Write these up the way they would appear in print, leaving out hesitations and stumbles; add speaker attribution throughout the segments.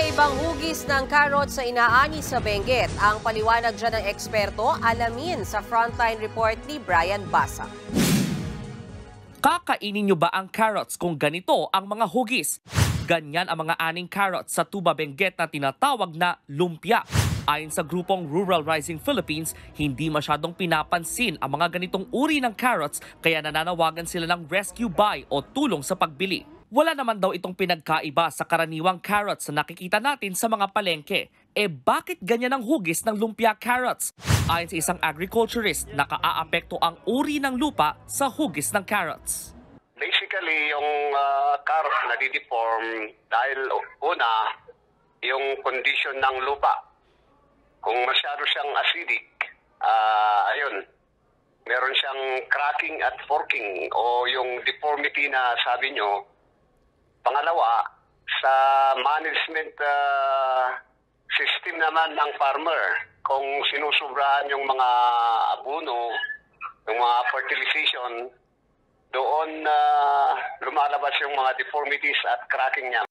Speaker 1: Magkakaibang hugis ng carrot sa inaani sa Benguet. Ang paliwanag dyan ng eksperto, alamin sa Frontline Report ni Brian Basa.
Speaker 2: Kakainin nyo ba ang carrots kung ganito ang mga hugis? Ganyan ang mga aning carrots sa tuba Benguet na tinatawag na lumpia. Ayon sa grupong Rural Rising Philippines, hindi masyadong pinapansin ang mga ganitong uri ng carrots kaya nananawagan sila ng rescue buy o tulong sa pagbili. Wala naman daw itong pinagkaiba sa karaniwang carrots na nakikita natin sa mga palengke. Bakit ganyan ang hugis ng lumpia carrots? Ayon sa isang agriculturist, nakaaapekto ang uri ng lupa sa hugis ng carrots.
Speaker 3: Basically, yung carrot nadideform dahil una, yung condition ng lupa. Kung masyado siyang acidic, ayun, meron siyang cracking at forking o yung deformity na sabi nyo. Pangalawa, sa management system naman ng farmer, kung sinusubrahan yung mga abono, yung mga fertilization, doon lumalabas yung mga deformities at cracking niya.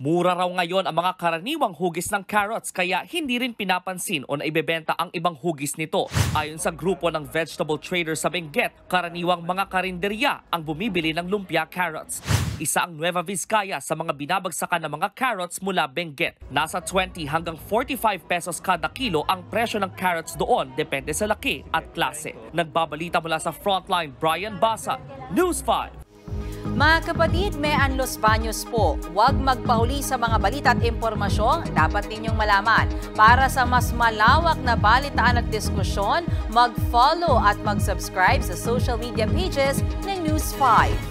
Speaker 2: Mura raw ngayon ang mga karaniwang hugis ng carrots kaya hindi rin pinapansin o naibebenta ang ibang hugis nito. Ayon sa grupo ng vegetable traders sa Benguet, karaniwang mga karinderya ang bumibili ng lumpia carrots. Isa ang Nueva Vizcaya sa mga binabagsakan ng mga carrots mula Benguet. Nasa 20 hanggang 45 pesos kada kilo ang presyo ng carrots doon, depende sa laki at klase. Nagbabalita mula sa Frontline, Brian Basa, News 5.
Speaker 1: Mga kapatid, may Los Baños po. Huwag magpahuli sa mga balita at impormasyong dapat ninyong malaman. Para sa mas malawak na balitaan at diskusyon, mag-follow at mag-subscribe sa social media pages ng News 5.